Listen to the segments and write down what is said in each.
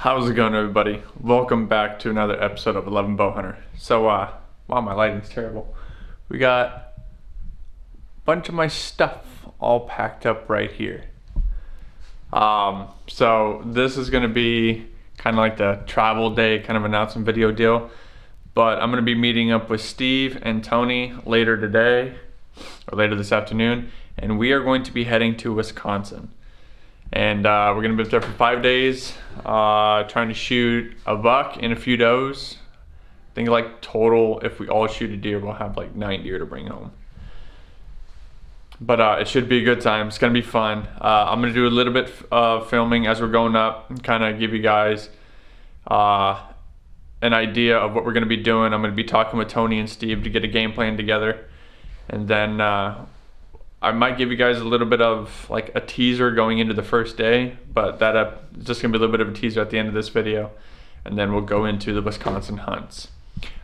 How's it going, everybody? Welcome back to another episode of 11 Bowhunter. So, wow, my lighting's terrible. We got a bunch of my stuff all packed up right here. So this is gonna be kind of like the travel day kind of announcement video deal. But I'm gonna be meeting up with Steve and Tony later today, or later this afternoon, and we are going to be heading to Wisconsin. And we're gonna be up there for 5 days, trying to shoot a buck and a few does. I think like total, if we all shoot a deer, we'll have like 9 deer to bring home. But it should be a good time. It's gonna be fun. I'm gonna do a little bit of filming as we're going up and kind of give you guys an idea of what we're gonna be doing. I'm gonna be talking with Tony and Steve to get a game plan together, and then I might give you guys a little bit of like a teaser going into the first day, but that is just gonna be a little bit of a teaser at the end of this video, and then we'll go into the Wisconsin hunts.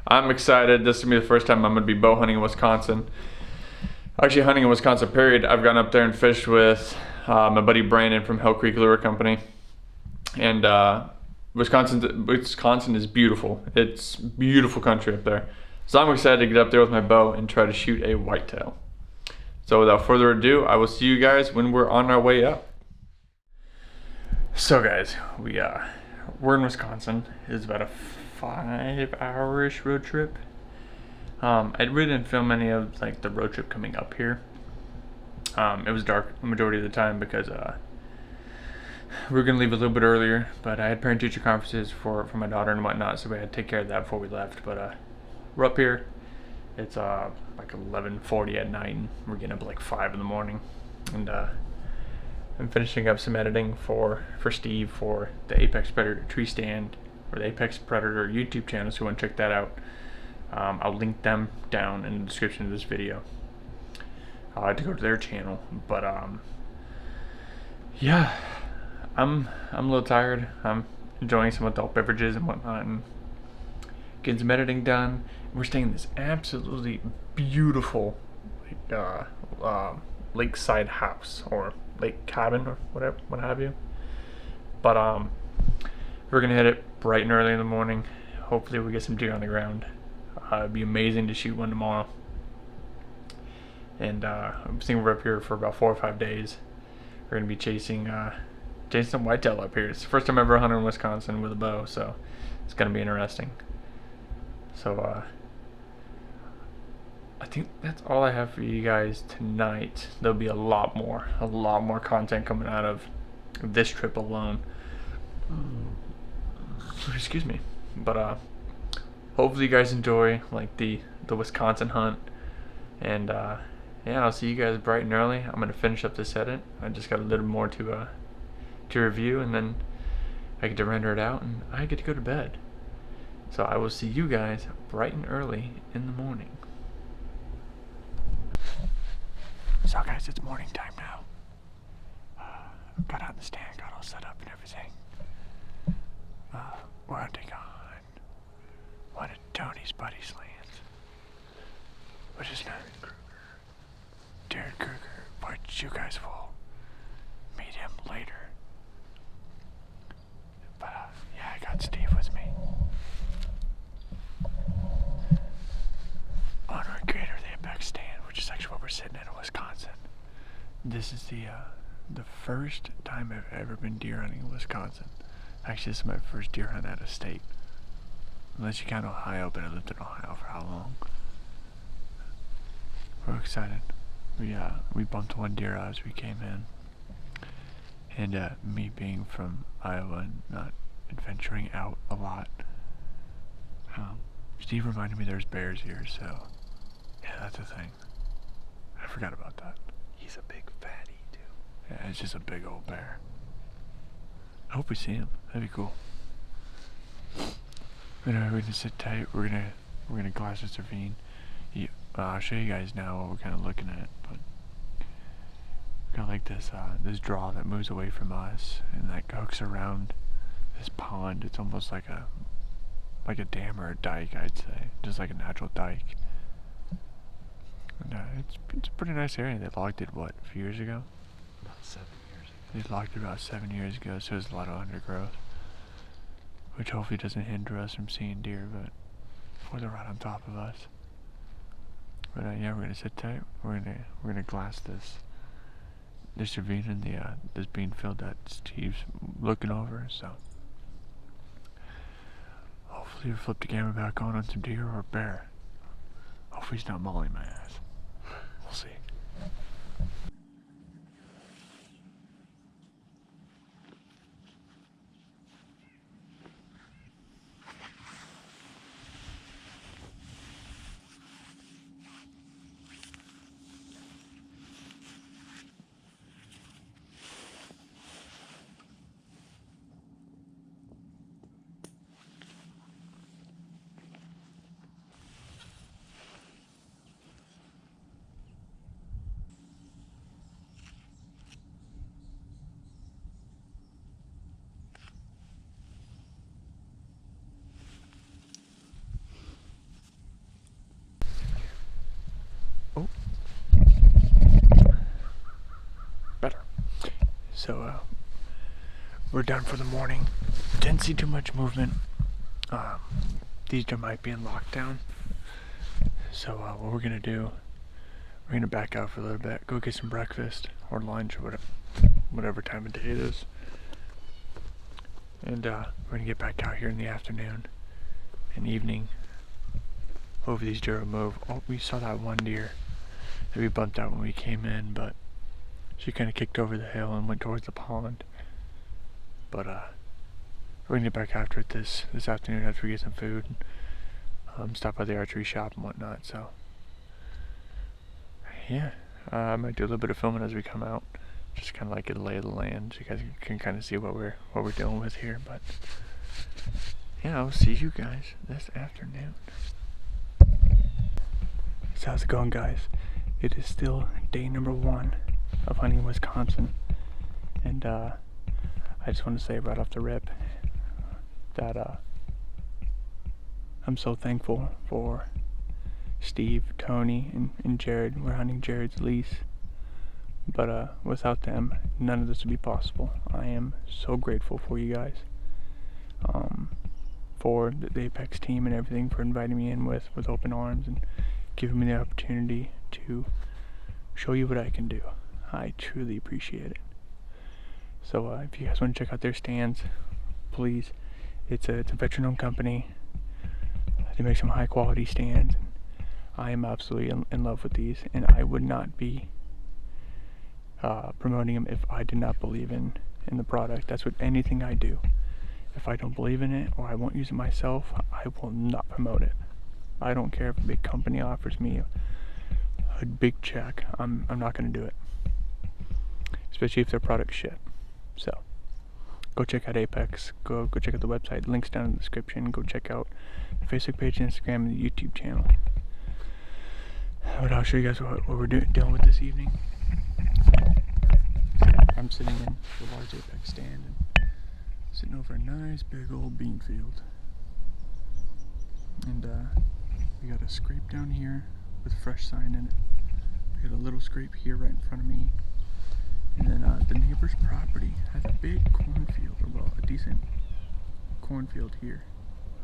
I'm excited. This is gonna be the first time I'm gonna be bow hunting in Wisconsin. Actually hunting in Wisconsin, period. I've gone up there and fished with my buddy Brandon from Hell Creek Lure Company, and Wisconsin is beautiful. It's beautiful country up there. So I'm excited to get up there with my bow and try to shoot a whitetail. So without further ado, I will see you guys when we're on our way up. So guys, we're in Wisconsin. It's about a 5-hour-ish road trip. I really didn't film any of like the road trip coming up here. It was dark the majority of the time because we were gonna leave a little bit earlier, but I had parent-teacher conferences for my daughter and whatnot, so we had to take care of that before we left. But we're up here. It's like 11:40 at night, and we're getting up at like 5 in the morning, and I'm finishing up some editing for Steve for the Apex Predator Treestand, or the Apex Predator YouTube channel, so you want to check that out. I'll link them down in the description of this video to go to their channel. But yeah, I'm a little tired. I'm enjoying some adult beverages and whatnot, and getting some editing done. We're staying in this absolutely beautiful lakeside house or lake cabin or whatever, what have you. But we're gonna hit it bright and early in the morning. Hopefully we get some deer on the ground. It'd be amazing to shoot one tomorrow. And I'm thinking we're up here for about 4 or 5 days. We're gonna be chasing some whitetail up here. It's the first time I've ever hunted in Wisconsin with a bow, so it's gonna be interesting. So I think that's all I have for you guys tonight. There'll be a lot more content coming out of this trip alone. Excuse me. But hopefully you guys enjoy like the Wisconsin hunt, and yeah, I'll see you guys bright and early. I'm gonna finish up this edit. I just got a little more to review, and then I get to render it out, and I get to go to bed. So I will see you guys bright and early in the morning. So guys, it's morning time now. Got on the stand, got all set up and everything. We're hunting on one of Tony's buddies' lands, which is not Hunter Recurve, but you guys will meet him later. But yeah, I got Steve with me. Hunter Recurve, the Apex stand, which is actually what we're sitting in Wisconsin. This is the first time I've ever been deer hunting in Wisconsin. Actually, this is my first deer hunt out of state. Unless you count Ohio, but I lived in Ohio for how long? We're excited. We bumped one deer out as we came in. And me being from Iowa and not adventuring out a lot, Steve reminded me there's bears here, so yeah, that's a thing. I forgot about that. He's a big fatty, too. Yeah, it's just a big old bear. I hope we see him. That'd be cool. Anyway, we're gonna sit tight. We're gonna glass this ravine. I'll show you guys now what we're kind of looking at. But we got like this draw that moves away from us, and that hooks around this pond. It's almost like a dam or a dike, I'd say, just like a natural dike. And it's a pretty nice area. They logged it what, a few years ago? About 7 years ago. They logged it about 7 years ago, so there's a lot of undergrowth. which hopefully doesn't hinder us from seeing deer, but or they're right on top of us. But yeah, we're gonna sit tight. We're gonna glass this ravine and this bean field that Steve's looking over. So hopefully we flip the camera back on some deer or a bear. Hopefully he's not mauling my ass. We'll see. Oh, better. So we're done for the morning. Didn't see too much movement. These deer might be in lockdown. So what we're gonna do, we're gonna back out for a little bit, go get some breakfast or lunch or whatever time of day it is, and we're gonna get back out here in the afternoon and evening. Hopefully these deer will move. Oh, we saw that one deer that we bumped out when we came in, but she kind of kicked over the hill and went towards the pond. But we're gonna get back after it this afternoon after we get some food, and stop by the archery shop and whatnot. So yeah, I might do a little bit of filming as we come out, just kind of like get a lay of the land, so you guys can kind of see what we're dealing with here. But yeah, I'll see you guys this afternoon. So how's it going, guys? It is still day number 1 of hunting in Wisconsin, and I just want to say right off the rip that I'm so thankful for Steve, Tony, and Jared. We're hunting Jared's lease, but without them, none of this would be possible. I am so grateful for you guys, for the Apex team and everything, for inviting me in with open arms and giving me the opportunity to show you what I can do. I truly appreciate it. So if you guys want to check out their stands, please. It's a veteran-owned company. They make some high-quality stands. I am absolutely in love with these, and I would not be promoting them if I did not believe in the product. That's what anything I do. If I don't believe in it or I won't use it myself, I will not promote it. I don't care if a big company offers me a big check. I'm not going to do it, especially if their product's shit. So go check out Apex. Go check out the website. Links down in the description. Go check out the Facebook page, Instagram, and the YouTube channel. But I'll show you guys what we're dealing with this evening. I'm sitting in the large Apex stand and sitting over a nice big old bean field. And we got a scrape down here with fresh sign in it. We got a little scrape here right in front of me. And then the neighbor's property has a big cornfield, or well, a decent cornfield here,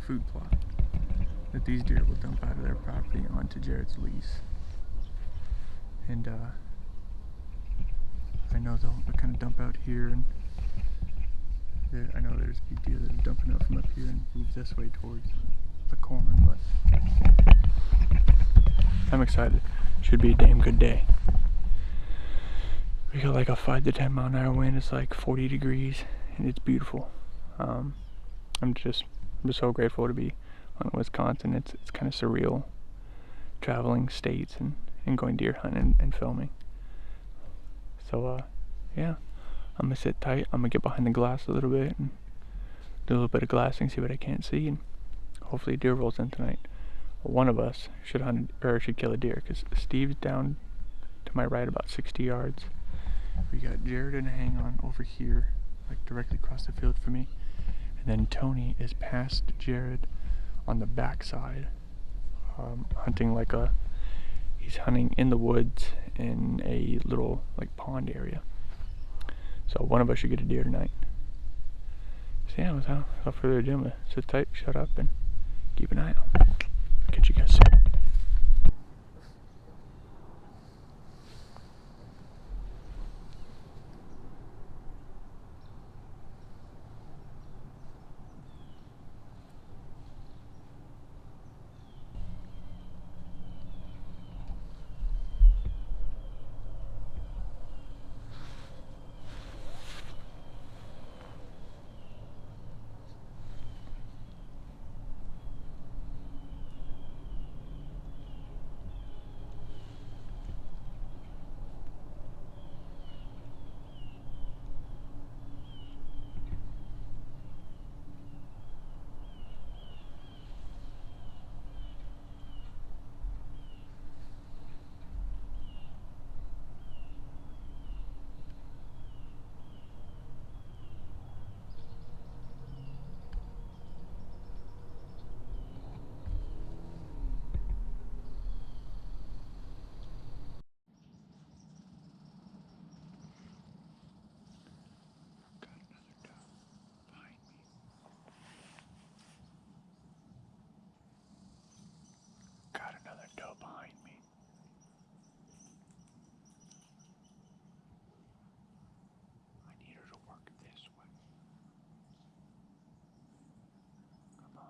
food plot, that these deer will dump out of their property onto Jared's lease. And I know they'll kind of dump out here, and I know there's a few deer that are dumping out from up here and move this way towards the corn, but I'm excited. Should be a damn good day. We got like a 5 to 10 mile an hour wind. It's like 40 degrees and it's beautiful. I'm just so grateful to be on Wisconsin. It's kind of surreal traveling states and going deer hunting and filming. So yeah, I'm gonna sit tight. I'm gonna get behind the glass a little bit and do a little bit of glassing, see what I can't see, and hopefully a deer rolls in tonight. One of us should kill a deer, because Steve's down to my right about 60 yards. We got Jared in a hang on over here, like directly across the field from me, and then Tony is past Jared on the back side, hunting he's hunting in the woods in a little like pond area. So one of us should get a deer tonight. So yeah, without further ado, I'm gonna sit tight, shut up, and keep an eye out. Catch you guys soon. Got another doe behind me. I need her to work this way. Come on.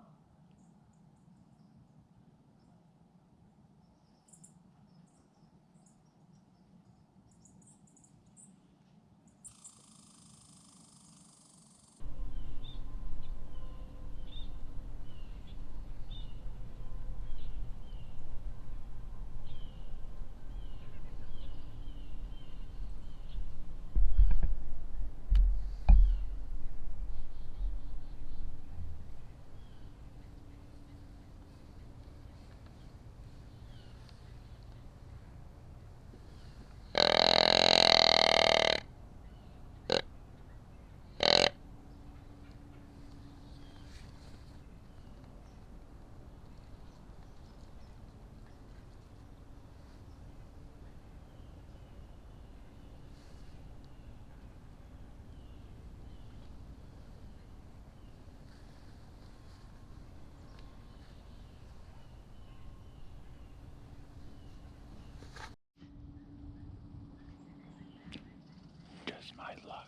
Just my luck.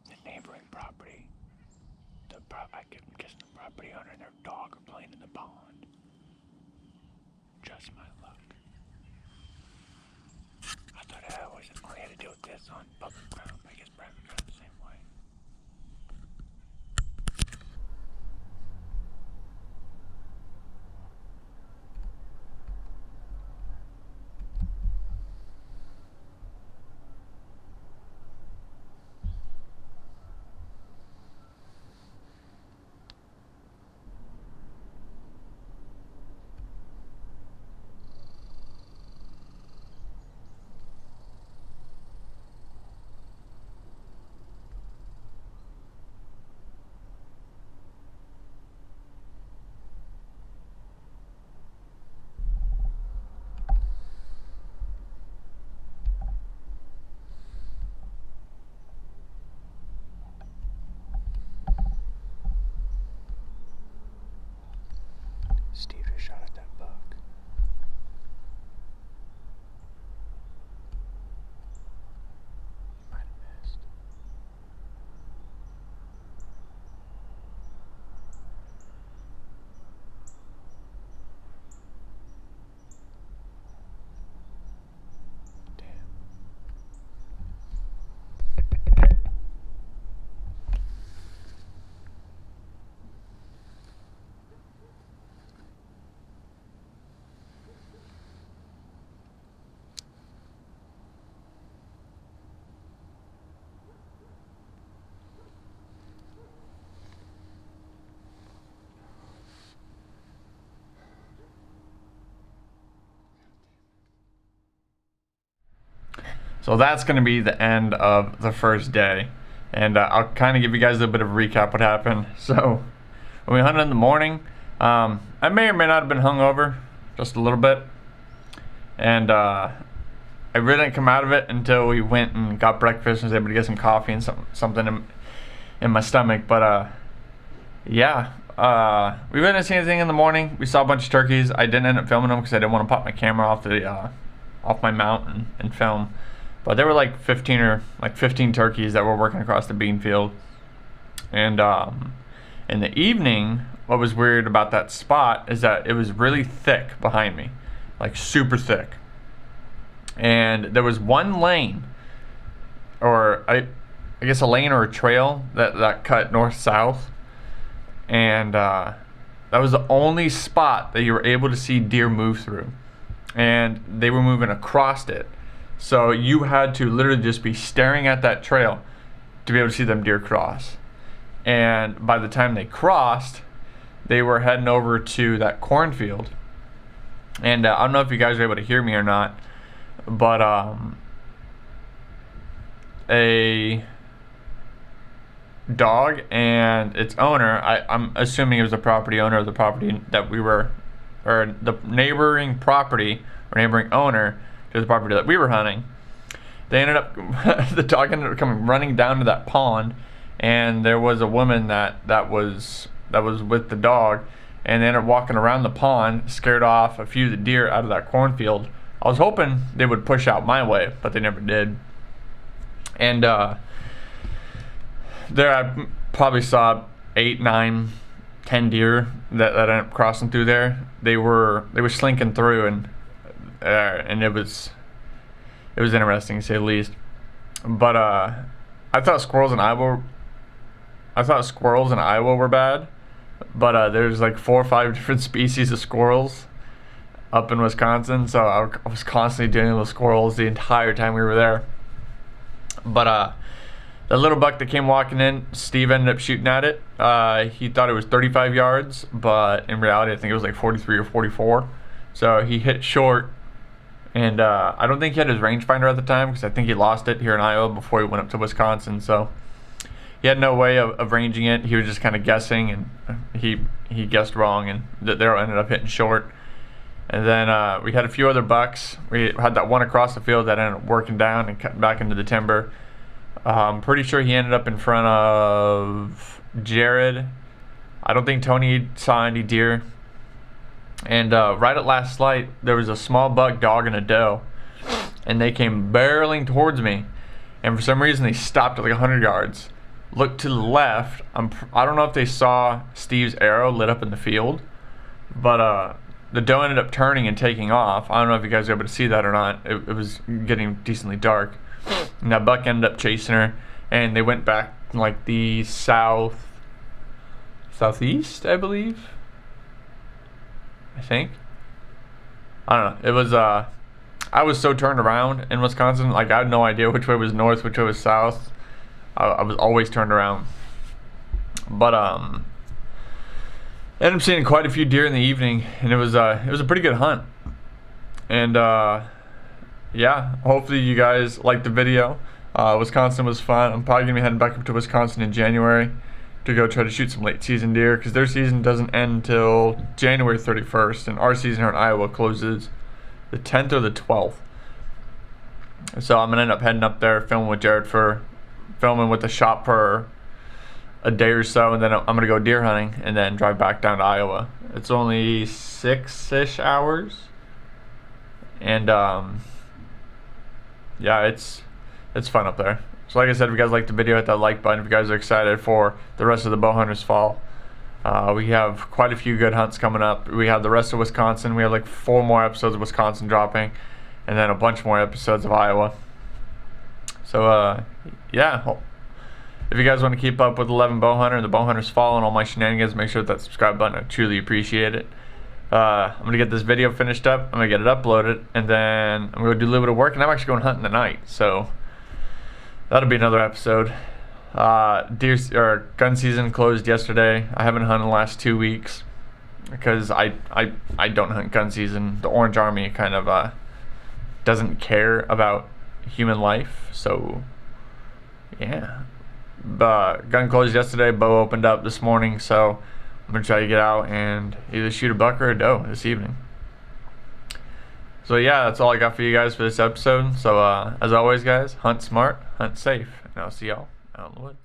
The neighboring property, I kept guessing the property owner and their dog are playing in the pond. Just my luck. I thought I always only had to deal with this on public ground. I guess private ground the same way. Steve just shot at that buck. He might have missed. Damn. So that's going to be the end of the first day. And I'll kind of give you guys a bit of a recap what happened. So when we hunted in the morning, I may or may not have been hungover, just a little bit. And I really didn't come out of it until we went and got breakfast and was able to get some coffee and something in my stomach. But yeah, we didn't see anything in the morning. We saw a bunch of turkeys. I didn't end up filming them because I didn't want to pop my camera off the off my mount and film. But there were like 15 turkeys that were working across the bean field. And in the evening, what was weird about that spot is that it was really thick behind me, like super thick. And there was one lane, or I guess a lane or a trail that cut north-south. And that was the only spot that you were able to see deer move through. And they were moving across it. So you had to literally just be staring at that trail to be able to see them deer cross. And by the time they crossed, they were heading over to that cornfield. And I don't know if you guys are able to hear me or not, but a dog and its owner, I'm assuming it was the property owner of the property that we were, or the neighboring property or neighboring owner to the property that we were hunting. They ended up, the dog ended up coming running down to that pond, and there was a woman that was with the dog, and they ended up walking around the pond, scared off a few of the deer out of that cornfield. I was hoping they would push out my way, but they never did. And there I probably saw 8, 9, 10 deer that ended up crossing through there. They were slinking through, and it was interesting to say the least. But I thought squirrels in Iowa were bad, but there's like 4 or 5 different species of squirrels up in Wisconsin, so I was constantly dealing with squirrels the entire time we were there. But the little buck that came walking in, Steve ended up shooting at it. He thought it was 35 yards, but in reality I think it was like 43 or 44. So he hit short, and I don't think he had his rangefinder at the time because I think he lost it here in Iowa before he went up to Wisconsin. So he had no way of ranging it. He was just kind of guessing, and he guessed wrong, and the arrow ended up hitting short. And then we had a few other bucks. We had that one across the field that ended up working down and cutting back into the timber. I'm pretty sure he ended up in front of Jared. I don't think Tony saw any deer. And right at last light, there was a small buck dog and a doe, and they came barreling towards me. And for some reason, they stopped at like 100 yards. Looked to the left. I don't know if they saw Steve's arrow lit up in the field, but the doe ended up turning and taking off. I don't know if you guys were able to see that or not. It was getting decently dark. And that buck ended up chasing her, and they went back like the southeast, I believe. I think. I don't know. It was I was so turned around in Wisconsin, like I had no idea which way was north, which way was south. I was always turned around. But ended up seeing quite a few deer in the evening, and it was a pretty good hunt. And yeah, hopefully you guys liked the video. Wisconsin was fun. I'm probably gonna be heading back up to Wisconsin in January to go try to shoot some late season deer, because their season doesn't end until January 31st, and our season here in Iowa closes the 10th or the 12th. So I'm gonna end up heading up there, filming with Jared filming with the shop for a day or so, and then I'm gonna go deer hunting and then drive back down to Iowa. It's only 6-ish hours, and yeah, it's fun up there. So like I said, if you guys liked the video, hit that like button. If you guys are excited for the rest of the Bowhunters fall, we have quite a few good hunts coming up. We have the rest of Wisconsin. We have like 4 more episodes of Wisconsin dropping, and then a bunch more episodes of Iowa. So yeah, if you guys want to keep up with 11 Bowhunter and the Bowhunters fall and all my shenanigans, make sure to hit that subscribe button. I truly appreciate it. I'm going to get this video finished up. I'm going to get it uploaded, and then I'm going to do a little bit of work, and I'm actually going hunting tonight. So that'll be another episode. Gun season closed yesterday. I haven't hunted the last 2 weeks because I don't hunt gun season. The Orange Army kind of doesn't care about human life. So yeah, gun closed yesterday. Bow opened up this morning, so I'm gonna try to get out and either shoot a buck or a doe this evening. So yeah, that's all I got for you guys for this episode. So as always, guys, hunt smart, hunt safe, and I'll see y'all out in the woods.